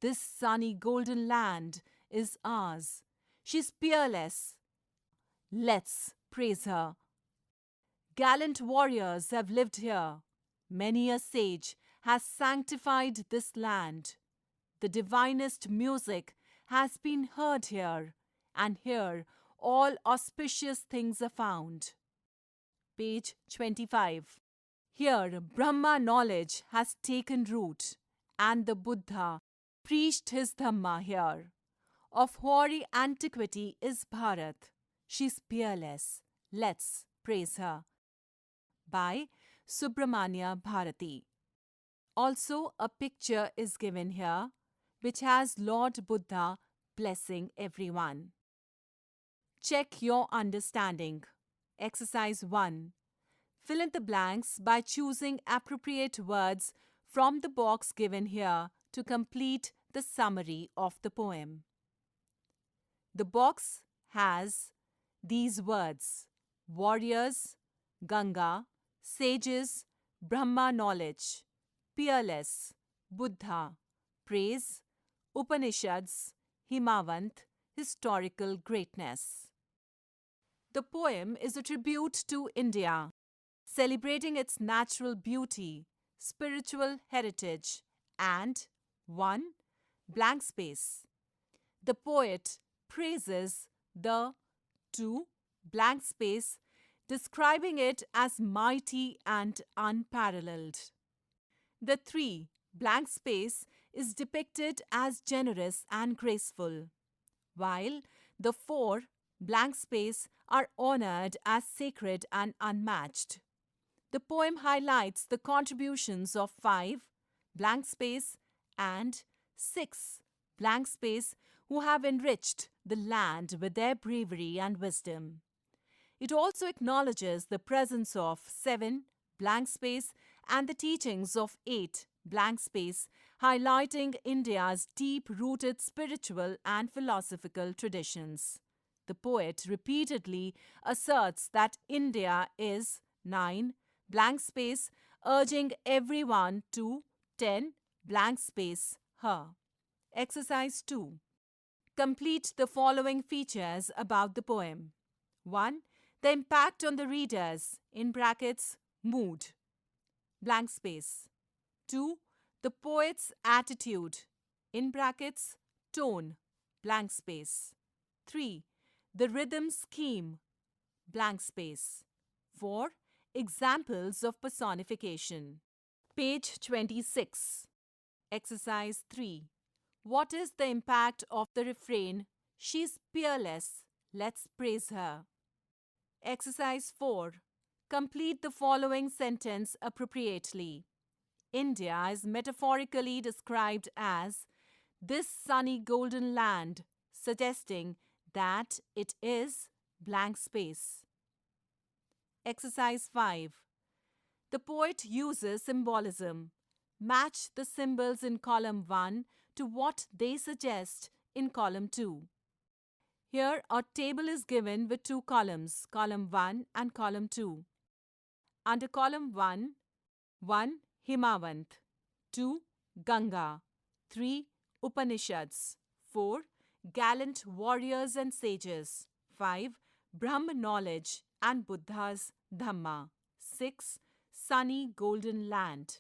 This sunny golden land is ours. She's peerless. Let's praise her. Gallant warriors have lived here. Many a sage has sanctified this land. The divinest music has been heard here, and here all auspicious things are found. Page 25. Here Brahma knowledge has taken root, and the Buddha preached his Dhamma here. Of hoary antiquity is Bharat. She's peerless. Let's praise her. By Subramanya Bharati. Also, a picture is given here, which has Lord Buddha blessing everyone. Check your understanding. Exercise 1. Fill in the blanks by choosing appropriate words from the box given here to complete the summary of the poem. The box has these words: warriors, Ganga, sages, Brahma knowledge, peerless, Buddha, praise, Upanishads, Himavant, historical greatness. The poem is a tribute to India. celebrating its natural beauty, spiritual heritage, and 1. Blank space. The poet praises the 2. Blank space, describing it as mighty and unparalleled. The 3. Blank space is depicted as generous and graceful, while the 4. Blank space are honored as sacred and unmatched. The poem highlights the contributions of 5. Blank space and 6. Blank space who have enriched the land with their bravery and wisdom. It also acknowledges the presence of 7. Blank space and the teachings of 8. Blank space, highlighting India's deep-rooted spiritual and philosophical traditions. The poet repeatedly asserts that India is 9. Blank space, urging everyone to 10. Blank space her. Exercise 2. Complete the following features about the poem. 1. The impact on the readers, in brackets, mood, blank space. 2. The poet's attitude, in brackets, tone, blank space. 3. The rhythm scheme, blank space. 4. Examples of personification. Page 26. Exercise 3. What is the impact of the refrain, "She's peerless, let's praise her"? Exercise 4. Complete the following sentence appropriately. India is metaphorically described as this sunny golden land, suggesting that it is blank space. Exercise 5. The poet uses symbolism. Match the symbols in column 1 to what they suggest in column 2. Here, a table is given with 2 columns, column 1 and column 2. Under column 1, 1. Himavant, 2. Ganga, 3. Upanishads, 4. Gallant warriors and sages, 5. Brahma knowledge and Buddha's Dhamma, 6. Sunny golden land.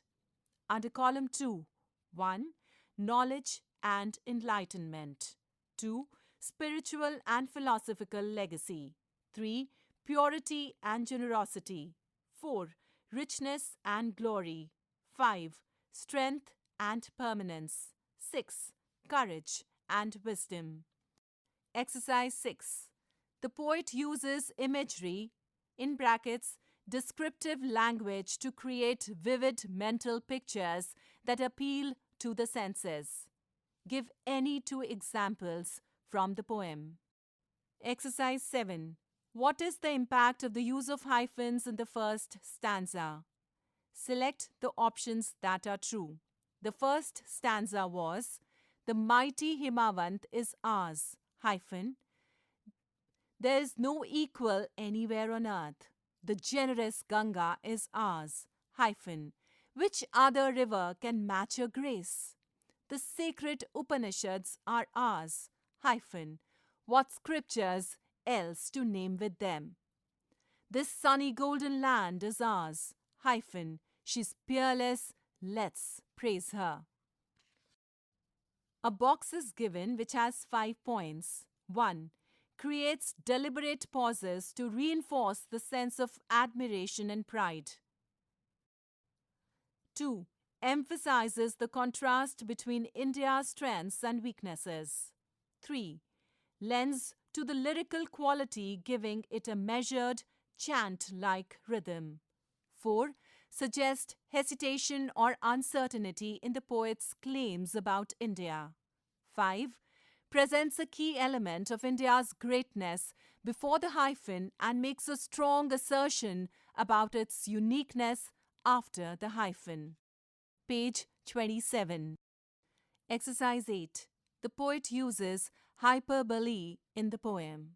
Under column 2, 1. Knowledge and enlightenment, 2. Spiritual and philosophical legacy, 3. Purity and generosity, 4. Richness and glory, 5. Strength and permanence, 6. Courage and wisdom. Exercise 6. The poet uses imagery, in brackets, descriptive language to create vivid mental pictures that appeal to the senses. Give any 2 examples from the poem. Exercise 7. What is the impact of the use of hyphens in the first stanza? Select the options that are true. The first stanza was, "The mighty Himavant is ours, hyphen. There is no equal anywhere on earth. The generous Ganga is ours, hyphen. Which other river can match her grace? The sacred Upanishads are ours, hyphen. What scriptures else to name with them? This sunny golden land is ours, hyphen. She's peerless, let's praise her." A box is given which has 5 points. 1. Creates deliberate pauses to reinforce the sense of admiration and pride. 2. Emphasizes the contrast between India's strengths and weaknesses. 3. Lends to the lyrical quality, giving it a measured, chant-like rhythm. 4. Suggests hesitation or uncertainty in the poet's claims about India. 5. Presents a key element of India's greatness before the hyphen and makes a strong assertion about its uniqueness after the hyphen. Page 27. Exercise 8. The poet uses hyperbole in the poem.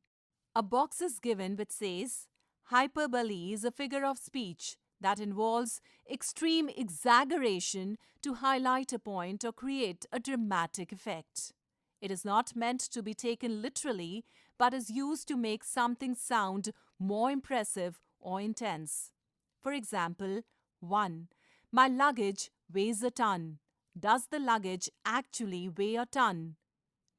A box is given which says, hyperbole is a figure of speech that involves extreme exaggeration to highlight a point or create a dramatic effect. It is not meant to be taken literally, but is used to make something sound more impressive or intense. For example, 1. My luggage weighs a ton. Does the luggage actually weigh a ton?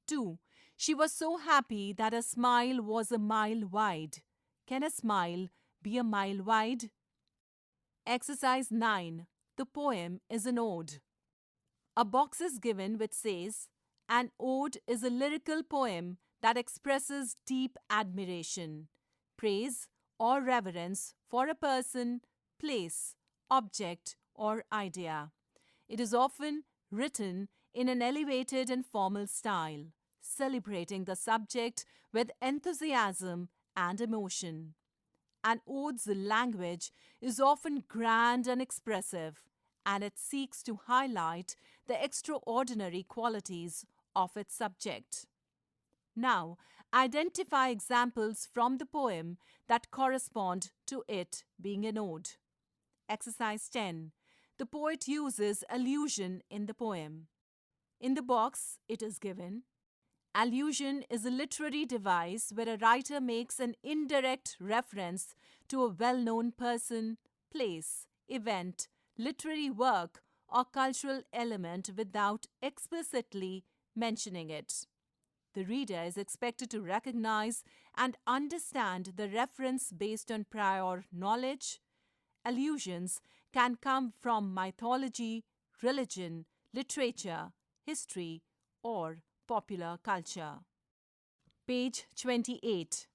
2. She was so happy that her smile was a mile wide. Can a smile be a mile wide? Exercise 9. The poem is an ode. A box is given which says, an ode is a lyrical poem that expresses deep admiration, praise, or reverence for a person, place, object, or idea. It is often written in an elevated and formal style, celebrating the subject with enthusiasm and emotion. An ode's language is often grand and expressive, and it seeks to highlight the extraordinary qualities of its subject. Now, identify examples from the poem that correspond to it being an ode. Exercise 10. The poet uses allusion in the poem. In the box, it is given. Allusion is a literary device where a writer makes an indirect reference to a well-known person, place, event, literary work, or cultural element without explicitly mentioning it. The reader is expected to recognize and understand the reference based on prior knowledge. Allusions can come from mythology, religion, literature, history, or popular culture. Page 28.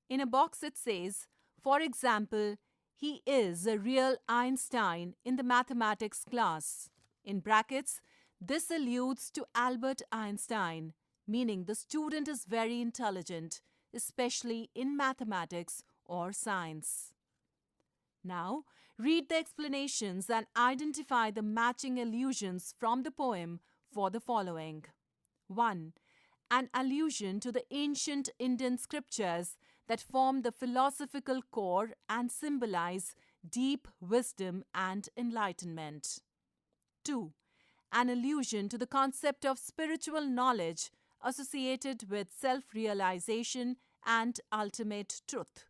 In a box it says, for example, he is a real Einstein in the mathematics class. In brackets, this alludes to Albert Einstein, meaning the student is very intelligent, especially in mathematics or science. Now, read the explanations and identify the matching allusions from the poem for the following. 1. An allusion to the ancient Indian scriptures that form the philosophical core and symbolize deep wisdom and enlightenment. 2. An allusion to the concept of spiritual knowledge associated with self-realization and ultimate truth.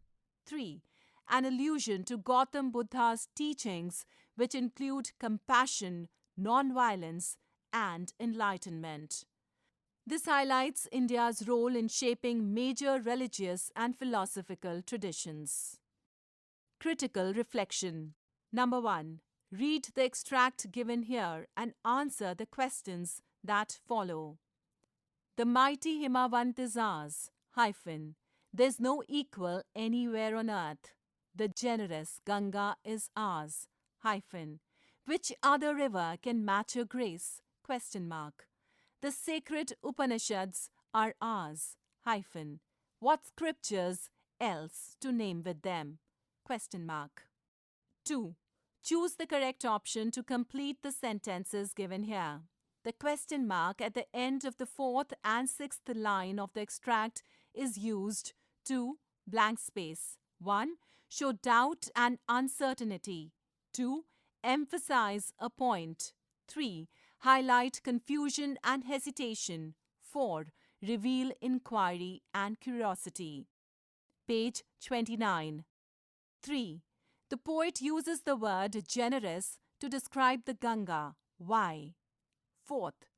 3. An allusion to Gautam Buddha's teachings, which include compassion, non-violence, and enlightenment. This highlights India's role in shaping major religious and philosophical traditions. Critical reflection. Number 1. Read the extract given here and answer the questions that follow. The mighty Himavant is ours, there's no equal anywhere on earth. The generous Ganga is ours, which other river can match her grace? The sacred Upanishads are ours, what scriptures else to name with them? 2. Choose the correct option to complete the sentences given here. The question mark at the end of the fourth and sixth line of the extract is used to blank space. 1. Show doubt and uncertainty. 2. Emphasize a point. 3. Highlight confusion and hesitation. 4. Reveal inquiry and curiosity. Page 29. 3. The poet uses the word generous to describe the Ganga. Why? 4th.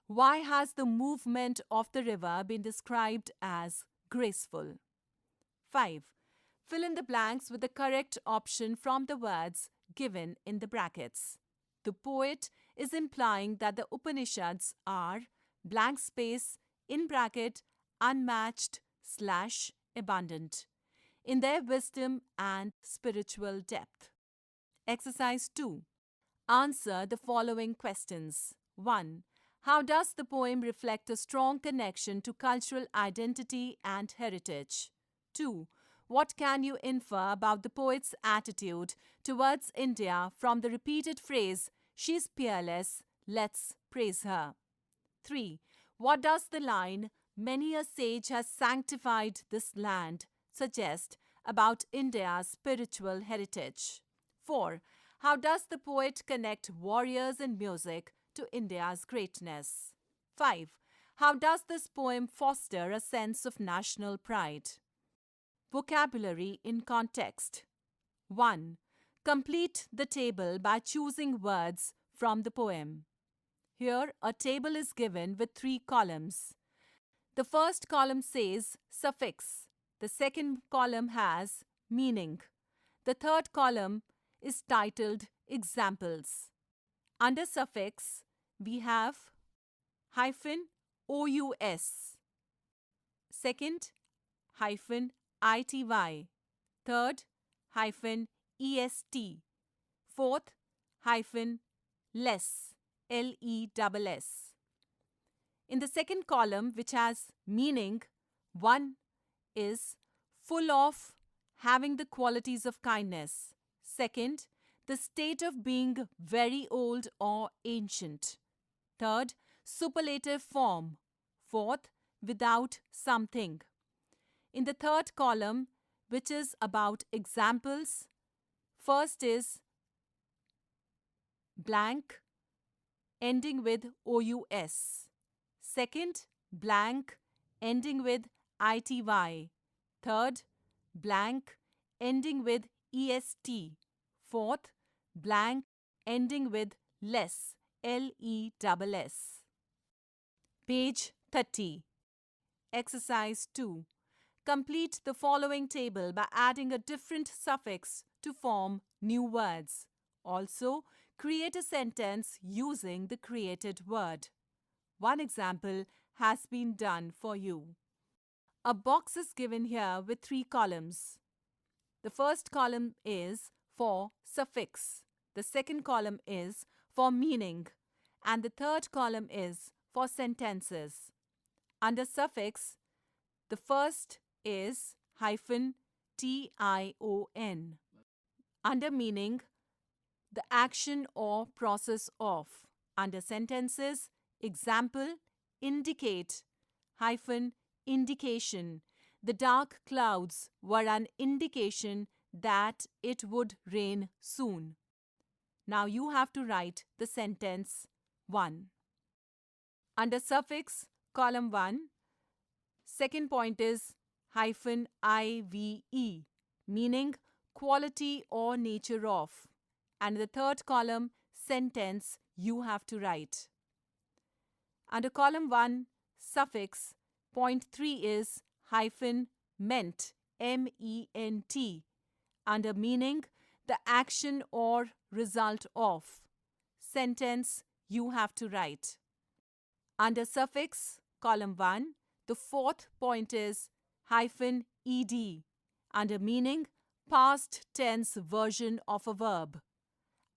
Why has the movement of the river been described as graceful? 5. Fill in the blanks with the correct option from the words given in the brackets. The poet is implying that the Upanishads are blank space in bracket unmatched / abundant in their wisdom and spiritual depth. Exercise 2. Answer the following questions. 1. How does the poem reflect a strong connection to cultural identity and heritage? 2. What can you infer about the poet's attitude towards India from the repeated phrase, "She's peerless, let's praise her"? 3. What does the line, "Many a sage has sanctified this land," suggest about India's spiritual heritage? 4. How does the poet connect warriors and music to India's greatness? 5. How does this poem foster a sense of national pride? Vocabulary in context. 1. Complete the table by choosing words from the poem. Here, a table is given with 3 columns. The first column says suffix. The second column has meaning. The third column is titled examples. Under suffix, we have hyphen OUS. Second, hyphen ITY. Third, hyphen EST. Fourth, hyphen less, LESS. In the second column, which has meaning, 1 is full of, having the qualities of kindness. Second, the state of being very old or ancient. Third, superlative form. Fourth, without something. In the third column, which is about examples, first is blank, ending with OUS. Second, blank, ending with ITY. Third, blank, ending with EST. Fourth, blank, ending with less, LESS. Page 30. Exercise 2. Complete the following table by adding a different suffix to form new words. Also, create a sentence using the created word. One example has been done for you. A box is given here with 3 columns. The first column is for suffix. The second column is for meaning. And the third column is for sentences. Under suffix, the first is hyphen TION. Under meaning, the action or process of. Under sentences, example, indicate, hyphen indication. The dark clouds were an indication that it would rain soon. Now you have to write the sentence 1. Under suffix, column 1, second point is hyphen IVE, meaning quality or nature of. And the third column, sentence, you have to write. Under column 1, suffix, point 3 is hyphen meant, MENT. Under meaning, the action or result of. Sentence, you have to write. Under suffix, column 1, the fourth point is hyphen ED. Under meaning, past tense version of a verb.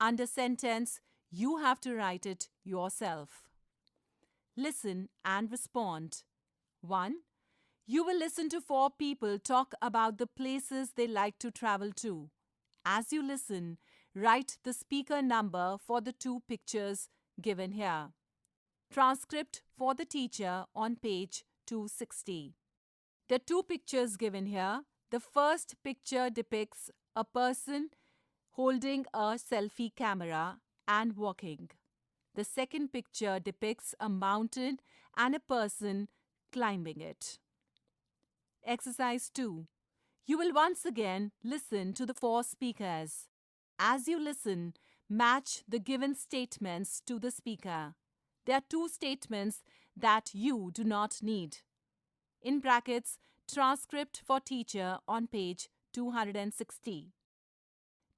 Under sentence, you have to write it yourself. Listen and respond. 1. You will listen to 4 people talk about the places they like to travel to. As you listen, write the speaker number for the 2 pictures given here. Transcript for the teacher on page 260. The 2 pictures given here. The first picture depicts a person holding a selfie camera and walking. The second picture depicts a mountain and a person climbing it. Exercise 2. You will once again listen to the 4 speakers. As you listen, match the given statements to the speaker. There are 2 statements that you do not need. In brackets, transcript for teacher on page 260.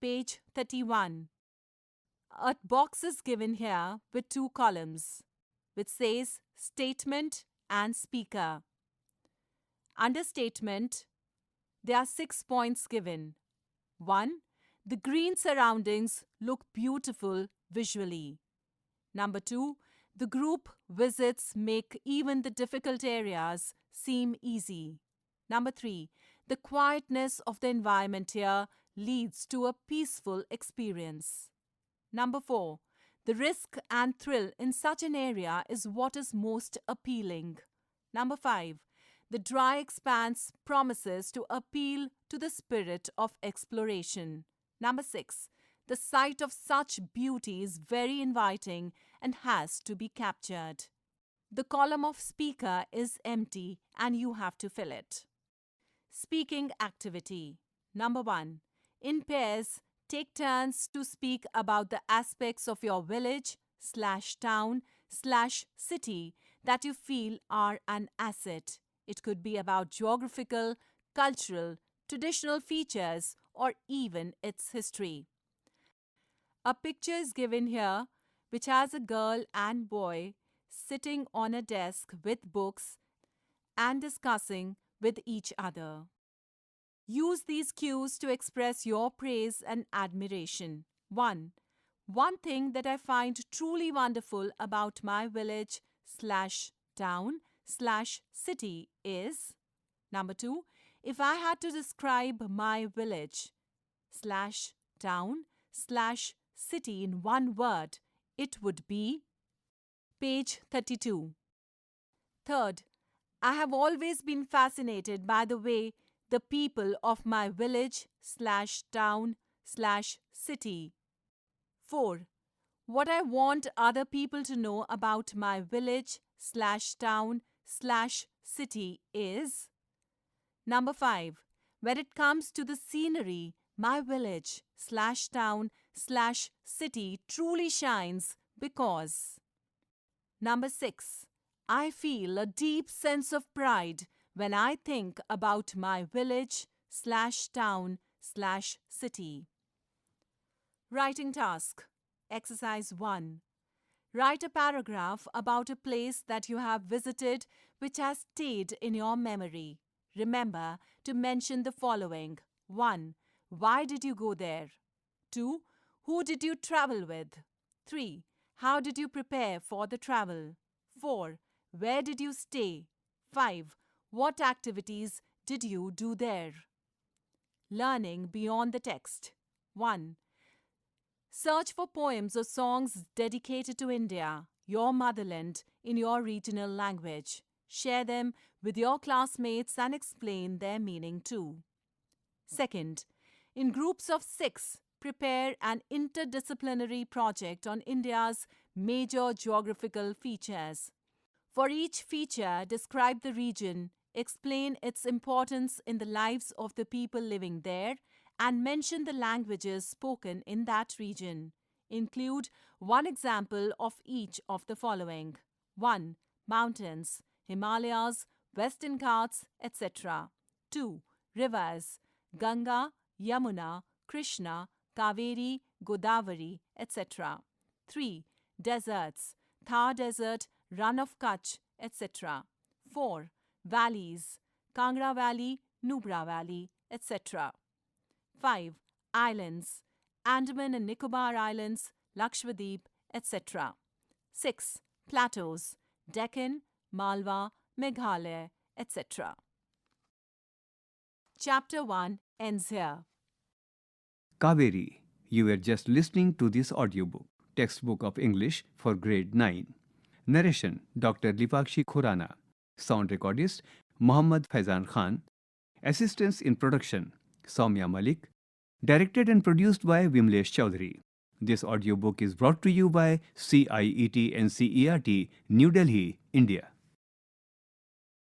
Page 31. A box is given here with 2 columns, which says statement and speaker. Under statement, there are 6 points given. 1. The green surroundings look beautiful visually. Number 2. The group visits make even the difficult areas seem easy. Number 3. The quietness of the environment here leads to a peaceful experience. Number 4. The risk and thrill in such an area is what is most appealing. Number 5. The dry expanse promises to appeal to the spirit of exploration. Number 6. The sight of such beauty is very inviting and has to be captured. The column of speaker is empty and you have to fill it. Speaking activity. Number 1. In pairs, Take turns to speak about the aspects of your village/town/city that you feel are an asset. It could be about geographical, cultural, traditional features, or even its history. A picture is given here which has a girl and boy sitting on a desk with books and discussing with each other. Use these cues to express your praise and admiration. 1. One thing that I find truly wonderful about my village/town/city is. Number 2. If I had to describe my village/town/city in one word, it would be. Page 32. Third, I have always been fascinated by the way the people of my village/town/city. 4. What I want other people to know about my village/town/city is. Number 5. When it comes to the scenery, my village/town/city truly shines because. Number 6. I feel a deep sense of pride when I think about my village/town/city. Writing task. Exercise 1. Write a paragraph about a place that you have visited which has stayed in your memory. Remember to mention the following. 1. Why did you go there? 2. Who did you travel with? 3. How did you prepare for the travel? 4. Where did you stay? 5. What activities did you do there? Learning beyond the text. 1. Search for poems or songs dedicated to India, your motherland, in your regional language. Share them with your classmates and explain their meaning too. Second, in groups of 6, prepare an interdisciplinary project on India's major geographical features. For each feature, describe the region, explain its importance in the lives of the people living there, and mention the languages spoken in that region. Include one example of each of the following. 1. Mountains, Himalayas, Western Ghats, etc. 2. Rivers, Ganga, Yamuna, Krishna, Kaveri, Godavari, etc. 3. Deserts, Thar Desert, Run of Kutch, etc. 4. Valleys, Kangra Valley, Nubra Valley, etc. 5. Islands, Andaman and Nicobar Islands, Lakshadweep, etc. 6. Plateaus, Deccan, Malwa, Meghalaya, etc. Chapter 1 ends here. Kaveri. You were just listening to this audiobook, textbook of English for grade 9. Narration Dr. Lipakshi Khurana. Sound recordist Muhammad Faizan Khan. Assistance in production Soumya Malik. Directed and produced by Vimlesh Chaudhary. This audiobook is brought to you by CIET NCERT, New Delhi, India.